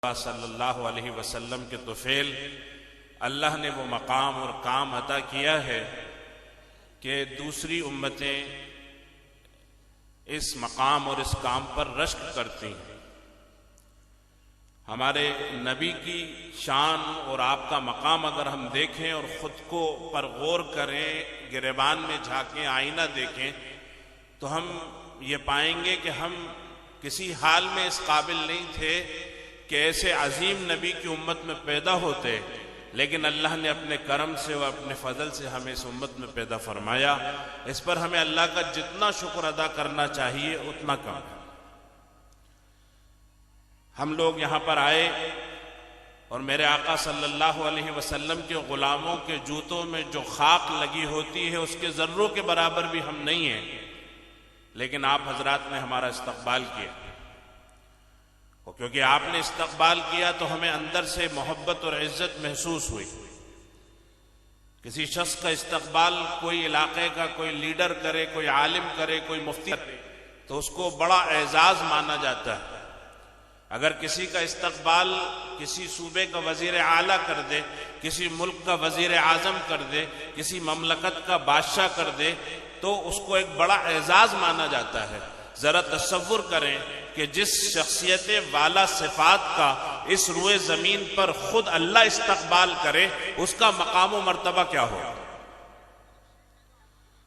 صلی اللہ علیہ وسلم کے طفیل اللہ نے وہ مقام اور کام عطا کیا ہے کہ دوسری امتیں اس مقام اور اس کام پر رشک کرتی ہیں۔ ہمارے نبی کی شان اور آپ کا مقام اگر ہم دیکھیں اور خود کو پر غور کریں، گریبان میں جھانکیں، آئینہ دیکھیں، تو ہم یہ پائیں گے کہ ہم کسی حال میں اس قابل نہیں تھے کہ ایسے عظیم نبی کی امت میں پیدا ہوتے، لیکن اللہ نے اپنے کرم سے و اپنے فضل سے ہمیں اس امت میں پیدا فرمایا۔ اس پر ہمیں اللہ کا جتنا شکر ادا کرنا چاہیے اتنا کم۔ ہم لوگ یہاں پر آئے اور میرے آقا صلی اللہ علیہ وسلم کے غلاموں کے جوتوں میں جو خاک لگی ہوتی ہے اس کے ذروں کے برابر بھی ہم نہیں ہیں، لیکن آپ حضرات نے ہمارا استقبال کیا، کیونکہ آپ نے استقبال کیا تو ہمیں اندر سے محبت اور عزت محسوس ہوئی۔ کسی شخص کا استقبال کوئی علاقے کا کوئی لیڈر کرے، کوئی عالم کرے، کوئی مفتی کرے تو اس کو بڑا اعزاز مانا جاتا ہے۔ اگر کسی کا استقبال کسی صوبے کا وزیر اعلیٰ کر دے، کسی ملک کا وزیر اعظم کر دے، کسی مملکت کا بادشاہ کر دے تو اس کو ایک بڑا اعزاز مانا جاتا ہے۔ ذرا تصور کریں کہ جس شخصیت والا صفات کا اس روئے زمین پر خود اللہ استقبال کرے، اس کا مقام و مرتبہ کیا ہو۔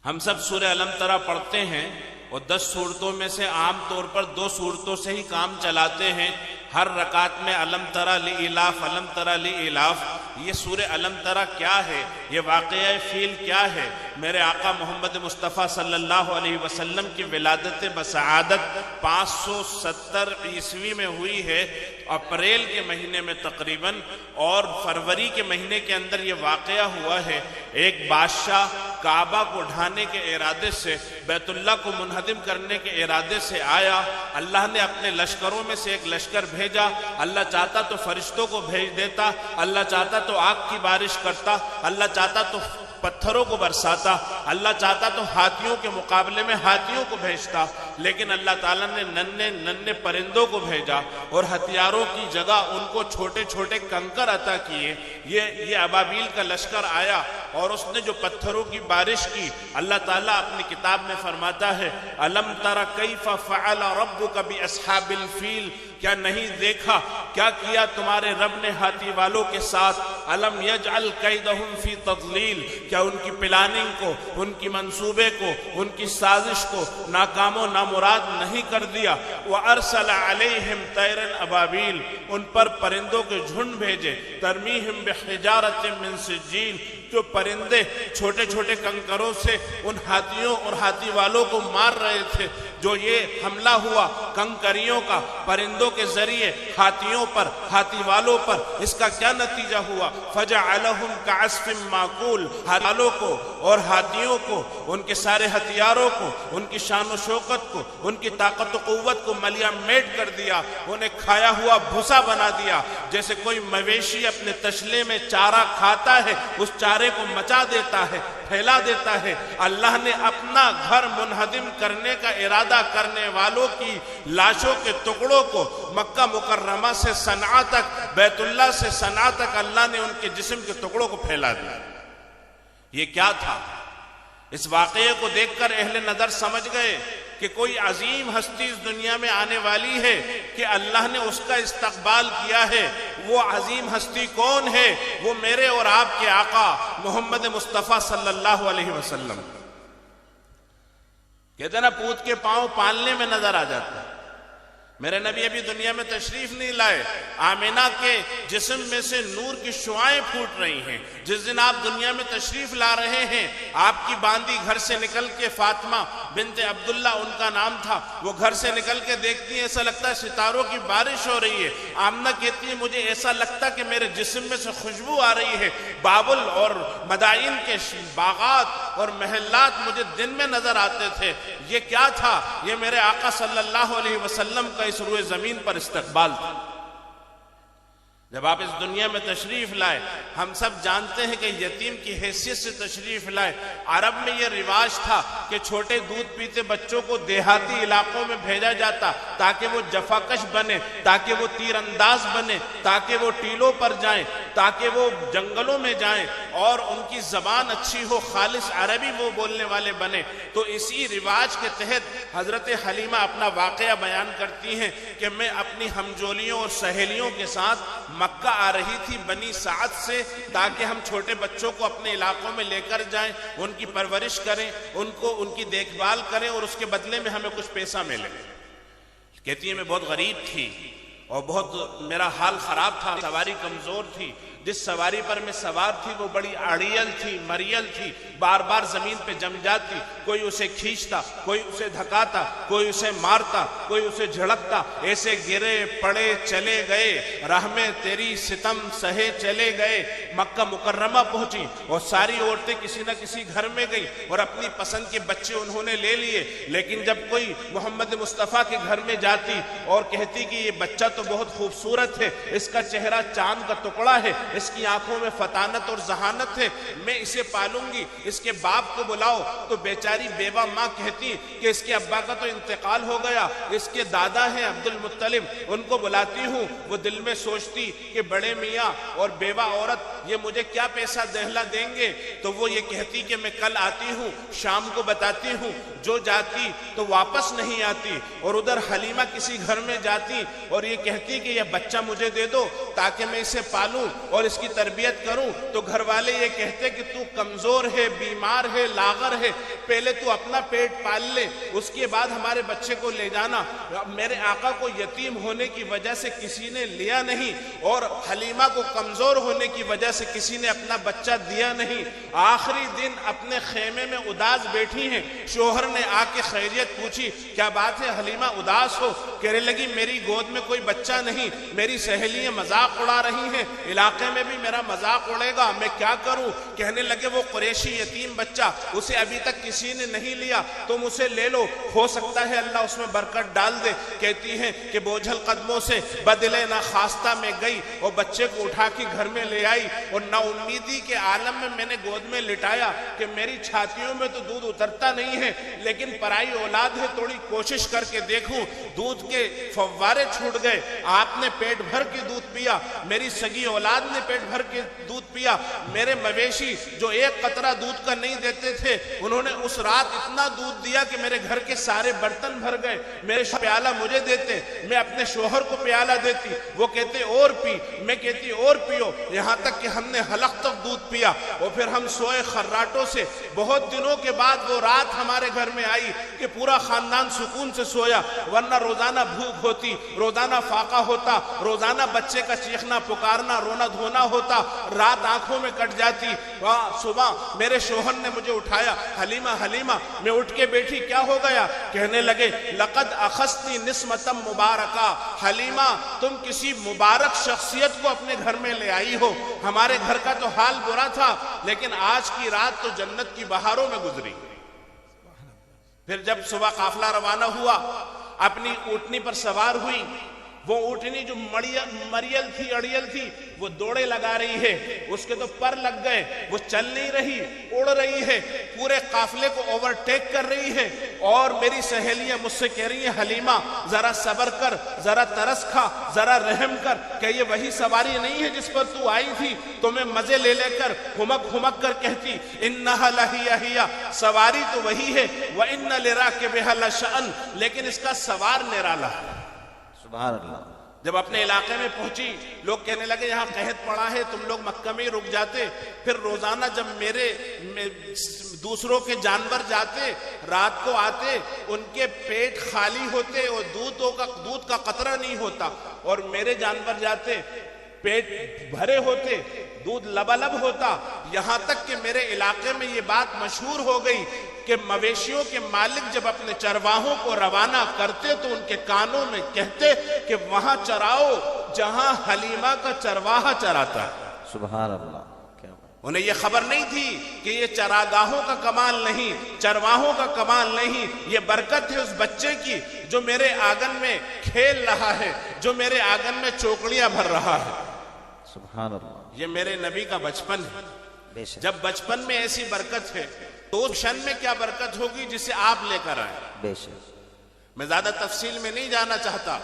ہم سب سورہ علم ترا پڑھتے ہیں اور 10 صورتوں میں سے عام طور پر 2 صورتوں سے ہی کام چلاتے ہیں۔ ہر رکعت میں علم ترا لإلاف، علم ترا لإلاف۔ یہ سورہ علم ترا کیا ہے؟ یہ واقعہ فیل کیا ہے؟ میرے آقا محمد مصطفیٰ صلی اللہ علیہ وسلم کی ولادت بسعادت 570 عیسوی میں ہوئی ہے، اپریل کے مہینے میں تقریباً، اور فروری کے مہینے کے اندر یہ واقعہ ہوا ہے۔ ایک بادشاہ کعبہ کو ڈھانے کے ارادے سے، بیت اللہ کو منہدم کرنے کے ارادے سے آیا۔ اللہ نے اپنے لشکروں میں سے ایک لشکر بھیجا۔ اللہ چاہتا تو فرشتوں کو بھیج دیتا، اللہ چاہتا تو آگ کی بارش کرتا، اللہ چاہتا تو پتھروں کو برساتا، اللہ چاہتا تو ہاتھیوں کے مقابلے میں ہاتھیوں کو بھیجتا، لیکن اللہ تعالیٰ نے ننھے پرندوں کو بھیجا اور ہتھیاروں کی جگہ ان کو چھوٹے چھوٹے کنکر عطا کیے۔ یہ ابابیل کا لشکر آیا اور اس نے جو پتھروں کی بارش کی، اللہ تعالیٰ اپنی کتاب میں فرماتا ہے الم تر کیف فعل ربک باصحاب الفیل، کیا نہیں دیکھا کیا کیا تمہارے رب نے ہاتھی والوں کے ساتھ؟ الم یجعل کیدہم فی تضلیل، کیا ان کی پلاننگ کو، ان کی منصوبے کو، ان کی سازش کو ناکام و نامراد نہیں کر دیا؟ وارسل علیہم طیرا ابابیل، ان پر پرندوں کے جھنڈ بھیجے، ترمیہم بحجارۃ من سجیل، جو پرندے چھوٹے چھوٹے کنکروں سے ان ہاتھیوں اور ہاتھی والوں کو مار رہے تھے۔ جو یہ حملہ ہوا کنکریوں کا پرندوں کے ذریعے ہاتھیوں پر، ہاتھی والوں پر، اس کا کیا نتیجہ ہوا؟ فجعلہم کعصف معقول، ہاتھی والوں کو اور ہاتھیوں کو، ان کے سارے ہتھیاروں کو، ان کی شان و شوکت کو، ان کی طاقت و قوت کو ملیا میٹ کر دیا، انہیں کھایا ہوا بھوسا بنا دیا۔ جیسے کوئی مویشی اپنے تشلے میں چارہ کھاتا ہے، اس چارے کو مچا دیتا ہے، پھیلا دیتا ہے۔ اللہ نے اپنا گھر منہدم کرنے کا ارادہ کرنے والوں کی لاشوں کے ٹکڑوں کو مکہ مکرمہ سے صنعا تک، بیت اللہ سے صنعا تک اللہ نے ان کے جسم کے ٹکڑوں کو پھیلا دیا۔ یہ کیا تھا؟ اس واقعے کو دیکھ کر اہل نظر سمجھ گئے کہ کوئی عظیم ہستی اس دنیا میں آنے والی ہے کہ اللہ نے اس کا استقبال کیا ہے۔ وہ عظیم ہستی کون ہے؟ وہ میرے اور آپ کے آقا محمد مصطفیٰ صلی اللہ علیہ وسلم۔ کہتے ہیں نا پوت کے پاؤں پالنے میں نظر آ جاتا ہے۔ میرے نبی ابھی دنیا میں تشریف نہیں لائے، آمینہ کے جسم میں سے نور کی شعائیں پھوٹ رہی ہیں۔ جس دن آپ دنیا میں تشریف لا رہے ہیں، آپ کی باندی گھر سے نکل کے، فاطمہ بنت عبداللہ ان کا نام تھا، وہ گھر سے نکل کے دیکھتی ہیں، ایسا لگتا ہے ستاروں کی بارش ہو رہی ہے۔ آمنہ کہتی ہے مجھے ایسا لگتا کہ میرے جسم میں سے خوشبو آ رہی ہے۔ بابل اور مدائن کے باغات اور محلات مجھے دن میں نظر آتے تھے۔ یہ کیا تھا؟ یہ میرے آقا صلی اللہ علیہ وسلم کا اس روئے زمین پر استقبال تھا۔ جب آپ اس دنیا میں تشریف لائے، ہم سب جانتے ہیں کہ یتیم کی حیثیت سے تشریف لائے۔ عرب میں یہ رواج تھا کہ چھوٹے دودھ پیتے بچوں کو دیہاتی علاقوں میں بھیجا جاتا تاکہ وہ جفاکش بنے، تاکہ وہ تیر انداز بنے، تاکہ وہ ٹیلوں پر جائیں، تاکہ وہ جنگلوں میں جائیں اور ان کی زبان اچھی ہو، خالص عربی وہ بولنے والے بنے۔ تو اسی رواج کے تحت حضرت حلیمہ اپنا واقعہ بیان کرتی ہیں کہ میں اپنی ہمجولیوں اور سہیلیوں کے ساتھ مکہ آ رہی تھی بنی سعد سے، تاکہ ہم چھوٹے بچوں کو اپنے علاقوں میں لے کر جائیں، ان کی پرورش کریں، ان کی دیکھ بھال کریں اور اس کے بدلے میں ہمیں کچھ پیسہ ملے۔ کہتی ہے میں بہت غریب تھی اور بہت میرا حال خراب تھا، سواری کمزور تھی، جس سواری پر میں سوار تھی وہ بڑی اڑیل تھی، مریل تھی، بار بار زمین پہ جم جاتی، کوئی اسے کھینچتا، کوئی اسے دھکاتا، کوئی اسے مارتا، کوئی اسے جھڑکتا، ایسے گرے پڑے چلے گئے، راہ میں تیری ستم سہے چلے گئے۔ مکہ مکرمہ پہنچی اور ساری عورتیں کسی نہ کسی گھر میں گئی اور اپنی پسند کے بچے انہوں نے لے لیے، لیکن جب کوئی محمد مصطفیٰ کے گھر میں جاتی اور کہتی کہ یہ بچہ تو بہت خوبصورت ہے، اس کا چہرہ چاند کا ٹکڑا ہے، اس کی آنکھوں میں فطانت اور ذہانت ہے، میں اسے پالوں گی، اس کے باپ کو بلاؤ، تو بیچاری بیوہ ماں کہتی کہ اس کے ابا کا تو انتقال ہو گیا، اس کے دادا ہیں عبد المطلب، ان کو بلاتی ہوں۔ وہ دل میں سوچتی کہ بڑے میاں اور بیوہ عورت یہ مجھے کیا پیسہ دہلا دیں گے، تو وہ یہ کہتی کہ میں کل آتی ہوں، شام کو بتاتی ہوں، جو جاتی تو واپس نہیں آتی۔ اور ادھر حلیمہ کسی گھر میں جاتی اور یہ کہتی کہ یہ بچہ مجھے دے دو تاکہ میں اسے پالوں اور اس کی تربیت کروں، تو گھر والے یہ کہتے کہ تو کمزور ہے، بیمار ہے، لاغر ہے، پہلے تو اپنا پیٹ پال لے، اس کے بعد ہمارے بچے کو لے جانا۔ میرے آقا کو یتیم ہونے کی وجہ سے کسی نے لیا نہیں اور حلیمہ کو کمزور ہونے کی وجہ سے کسی نے اپنا بچہ دیا نہیں۔ آخری دن اپنے خیمے میں اداس بیٹھی ہیں، شوہر نے آ کے خیریت پوچھی، کیا بات ہے حلیمہ اداس ہو؟ کہنے لگی میری گود میں کوئی بچہ نہیں، میری سہیلیاں مذاق اڑا رہی ہیں، علاقے میں بھی میرا مذاق اڑے گا، میں کیا کروں؟ کہنے لگے وہ قریشی یتیم بچہ، اسے ابھی تک کسی نے نہیں لیا، تم اسے لے لو، ہو سکتا ہے اللہ اس میں برکت ڈال دے۔ کہتی ہیں کہ بوجھل قدموں سے بدلے نہ خواستہ میں گئی اور بچے کو اٹھا کے گھر میں لے آئی اور نا امیدی کے عالم میں نے گود میں لٹایا کہ میری چھاتیوں میں تو دودھ اترتا نہیں ہے، لیکن پرائی اولاد ہے، تھوڑی کوشش کر کے دیکھوں۔ دودھ کے فوارے چھوٹ گئے، آپ نے پیٹ بھر کے دودھ پیا، میری سگی اولاد نے پیٹ بھر کے دودھ پیا، میرے مویشی جو ایک قطرہ دودھ کا نہیں دیتے تھے انہوں نے اس رات اتنا دودھ دیا کہ میرے گھر کے سارے برتن بھر گئے۔ میرے پیالہ مجھے دیتے، میں اپنے شوہر کو پیالہ دیتی، وہ کہتے اور پی، میں کہتی اور پیو، یہاں تک کہ ہم نے حلق تک دودھ پیا اور پھر ہم سوئے خراٹوں سے۔ بہت دنوں کے بعد وہ رات ہمارے گھر میں آئی کہ پورا خاندان سکون سے سویا، ورنہ روزانہ بھوک ہوتی، روزانہ فاقہ ہوتا، روزانہ بچے کا چیخنا پکارنا رونا دھونا ہوتا، رات آنکھوں میں کٹ جاتی۔ صبح میرے شوہر نے مجھے اٹھایا، حلیمہ حلیمہ، میں اٹھ کے بیٹھی، کیا ہو گیا؟ کہنے لگے لقد اخذتی نسمتا مبارکہ، حلیمہ تم کسی مبارک شخصیت کو اپنے گھر میں لے آئی ہو، ہمارے گھر کا تو حال برا تھا لیکن آج کی رات تو جنت کی بہاروں میں گزری۔ پھر جب صبح قافلہ روانہ ہوا، اپنی اونٹنی پر سوار ہوئی، وہ اونٹنی جو مریل تھی اڑیل تھی وہ دوڑے لگا رہی ہے، اس کے تو پر لگ گئے، وہ چل نہیں رہی، اڑ رہی ہے، پورے قافلے کو اوورٹیک کر رہی ہے۔ اور میری سہیلیاں مجھ سے کہہ رہی ہیں حلیمہ ذرا صبر کر، ذرا ترس کھا، ذرا رحم کر، کہ یہ وہی سواری نہیں ہے جس پر تو آئی تھی؟ تو میں مزے لے لے کر ہمک کر کہتی انہا لہی، سواری تو وہی ہے، وَإِنَّ لِرَاكِبِهَا لَشَأْنَ، لیکن اس کا سوار نرالا ہے۔ سبحان اللہ۔ جب اپنے علاقے میں پہنچی، لوگ کہنے لگے یہاں قحط پڑا ہے، تم لوگ مکہ میں ہی رک جاتے۔ پھر روزانہ جب میرے دوسروں کے جانور جاتے، رات کو آتے، ان کے پیٹ خالی ہوتے اور دودھ کا قطرہ نہیں ہوتا، اور میرے جانور جاتے پیٹ بھرے ہوتے، دودھ لبالب ہوتا۔ یہاں تک کہ میرے علاقے میں یہ بات مشہور ہو گئی کہ مویشیوں کے مالک جب اپنے چرواہوں کو روانہ کرتے تو ان کے کانوں میں کہتے کہ وہاں چراؤ جہاں حلیمہ کا چرواہا چراتا ہے۔ سبحان اللہ۔ انہیں یہ خبر نہیں تھی کہ یہ چراگاہوں کا کمال نہیں، چرواہوں کا کمال نہیں، یہ برکت ہے اس بچے کی جو میرے آنگن میں کھیل رہا ہے، جو میرے آنگن میں چوکڑیاں بھر رہا ہے۔ سبحان اللہ، یہ میرے نبی کا بچپن ہے. بے شک جب بچپن میں ایسی برکت ہے تو اس شن میں کیا برکت ہوگی جسے آپ لے کر آئے. بے شک. میں زیادہ تفصیل میں نہیں جانا چاہتا،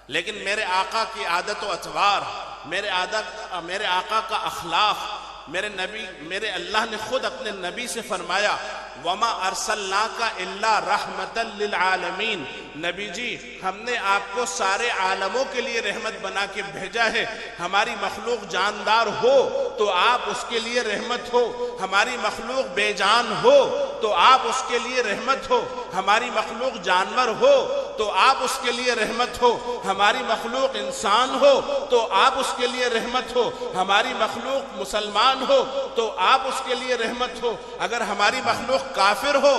لیکن میرے آقا کی عادت و اطوار، میرے آقا کا اخلاق، میرے اللہ نے خود اپنے نبی سے فرمایا وَمَا أَرْسَلْنَاكَ إِلَّا رَحْمَةً لِلْعَالَمِينَ. نبی جی ہم نے آپ کو سارے عالموں کے لیے رحمت بنا کے بھیجا ہے. ہماری مخلوق جاندار ہو تو آپ اس کے لیے رحمت ہو، ہماری مخلوق بے جان ہو تو آپ اس کے لیے رحمت ہو، ہماری مخلوق جانور ہو تو آپ اس کے لیے رحمت ہو، ہماری مخلوق انسان ہو تو آپ اس کے لیے رحمت ہو، ہماری مخلوق مسلمان ہو تو آپ اس کے لیے رحمت ہو، اگر ہماری مخلوق کافر ہو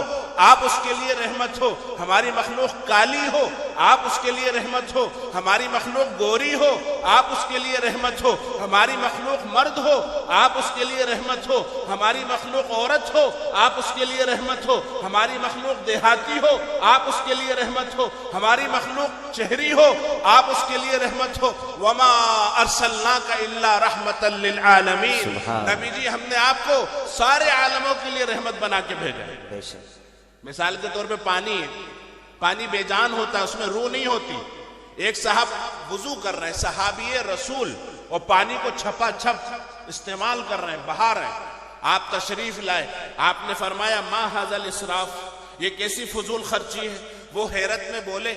آپ اس کے لیے رحمت ہو، ہماری مخلوق کالی ہو آپ اس کے لیے رحمت ہو، ہماری مخلوق گوری ہو آپ اس کے لیے رحمت ہو، ہماری مخلوق مرد ہو آپ اس کے لیے رحمت ہو، ہماری مخلوق عورت ہو آپ اس کے لیے رحمت ہو، ہماری مخلوق دیہاتی ہو آپ اس کے لیے رحمت ہو، ہماری مخلوق شہری ہو آپ اس کے لیے رحمت ہو. وَمَا أَرْسَلْنَاكَ إِلَّا رَحْمَةً لِلْعَالَمِينَ. نبی جی ہم نے آپ کو سارے عالموں کے لیے رحمت بنا کے بھیجا ہے. بے شک. مثال کے طور پہ پانی ہے، پانی بے جان ہوتا ہے، اس میں روح نہیں ہوتی. ایک صاحب وضو کر رہے ہیں، صحابی رسول، اور پانی کو چھپا چھپ استعمال کر رہے ہیں، بہا رہے ہیں. آپ تشریف لائے، آپ نے فرمایا ما ھذا الاسراف، یہ کیسی فضول خرچی ہے. وہ حیرت میں بولے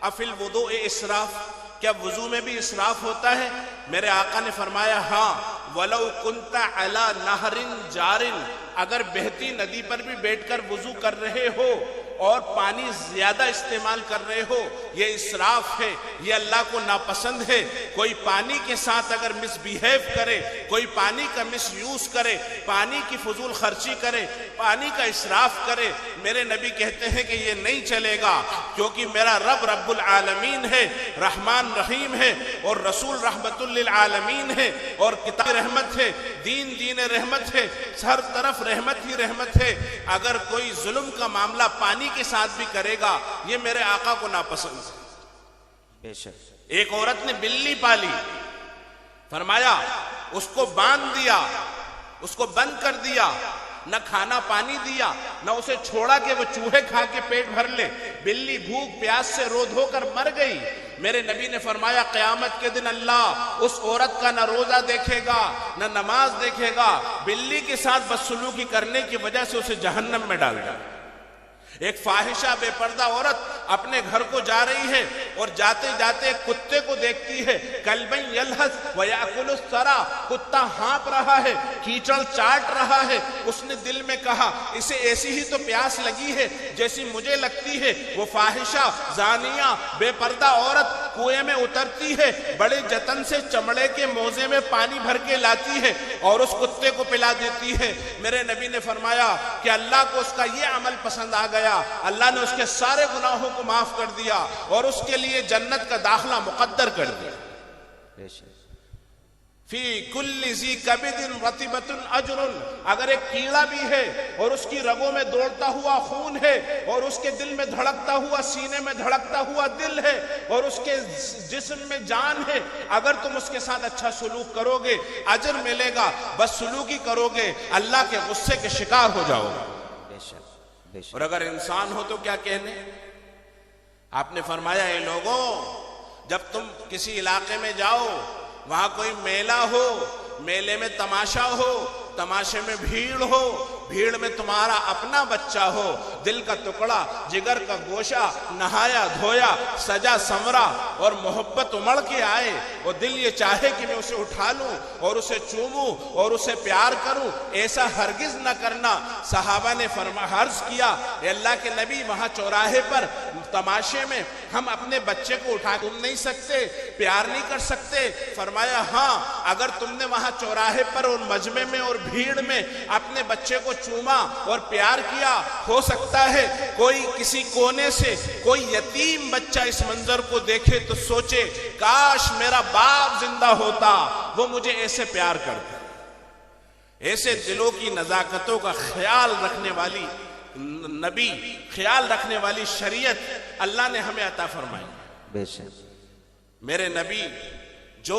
افی الوضوء اسراف، کیا وضو میں بھی اسراف ہوتا ہے؟ میرے آقا نے فرمایا ہاں. وَلَوْ كُنْتَ عَلَى نَهْرٍ جَارٍ، اگر بہتی ندی پر بھی بیٹھ کر وضو کر رہے ہو اور پانی زیادہ استعمال کر رہے ہو، یہ اسراف ہے، یہ اللہ کو ناپسند ہے. کوئی پانی کے ساتھ اگر مس بیہیو کرے، کوئی پانی کا مس یوز کرے، پانی کی فضول خرچی کرے، پانی کا اسراف کرے، میرے نبی کہتے ہیں کہ یہ نہیں چلے گا، کیونکہ میرا رب رب العالمین ہے، رحمان رحیم ہے، اور رسول رحمت للعالمین ہے، اور کتاب رحمت ہے، دین رحمت ہے، ہر طرف رحمت ہی رحمت ہے. اگر کوئی ظلم کا معاملہ پانی کے ساتھ بھی کرے گا یہ میرے آقا کو ناپسند ہے. بے شک. ایک عورت نے بلی پالی، فرمایا اس کو باندھ دیا، اس کو بند کر دیا، نہ کھانا پانی دیا، نہ اسے چھوڑا کہ وہ چوہے کھا کے پیٹ بھر لے. بلی بھوک پیاس سے رو دھو کر مر گئی. میرے نبی نے فرمایا قیامت کے دن اللہ اس عورت کا نہ روزہ دیکھے گا نہ نماز دیکھے گا، بلی کے ساتھ بدسلوکی کرنے کی وجہ سے اسے جہنم میں ڈال دیا. ایک فاحشہ بے پردہ عورت اپنے گھر کو جا رہی ہے اور جاتے جاتے کتے کو دیکھتی ہے، کلبن یلحس ویاکل الثری، کتا ہانپ رہا ہے، کیچڑ چاٹ رہا ہے. اس نے دل میں کہا اسے ایسی ہی تو پیاس لگی ہے جیسی مجھے لگتی ہے. وہ فاحشہ زانیہ بے پردہ عورت کنویں میں اترتی ہے، بڑے جتن سے چمڑے کے موزے میں پانی بھر کے لاتی ہے اور اس کتے کو پلا دیتی ہے. میرے نبی نے فرمایا کہ اللہ کو اس کا یہ عمل پسند آ گیا، اللہ نے اس کے سارے گناہوں کو معاف کر دیا اور اس کے لیے جنت کا داخلہ مقدر کر دیا. فی کل ذی کبد رطبۃ اجر، اگر ایک کیڑا بھی ہے اور اس کی رگوں میں دوڑتا ہوا خون ہے اور اس کے دل میں دھڑکتا ہوا، سینے میں دھڑکتا ہوا دل ہے اور اس کے جسم میں جان ہے، اگر تم اس کے ساتھ اچھا سلوک کرو گے اجر ملے گا، بس سلوکی کرو گے اللہ کے غصے کے شکار ہو جاؤ گے. اور اگر انسان ہو تو کیا کہنے. آپ نے فرمایا اے لوگوں، جب تم کسی علاقے میں جاؤ وہاں کوئی میلہ ہو، میلے میں تماشا ہو، تماشے میں بھیڑ ہو، بھیڑ میں تمہارا اپنا بچہ ہو، دل کا ٹکڑا، جگر کا گوشہ، نہایا دھویا، سجا سنورا اور محبت امڑ کے آئے اور دل یہ چاہے کہ میں اسے اٹھا لوں اور اسے چوموں اور اسے پیار کروں، ایسا ہرگز نہ کرنا. صحابہ نے عرض کیا اے اللہ کے نبی، وہاں چوراہے پر تماشے میں ہم اپنے بچے کو اٹھا تم نہیں سکتے، پیار نہیں کر سکتے؟ فرمایا ہاں، اگر تم نے وہاں چوراہے پر اور مجمع میں اور بھیڑ میں اپنے بچے کو چوما اور پیار کیا، ہو سکتا ہے کوئی کسی کونے سے کوئی یتیم بچہ اس منظر کو دیکھے تو سوچے کاش میرا باپ زندہ ہوتا، وہ مجھے ایسے پیار کرتا. ایسے دلوں کی نزاکتوں کا خیال رکھنے والی نبی، خیال رکھنے والی شریعت اللہ نے ہمیں عطا فرمائی. بے شک. میرے نبی جو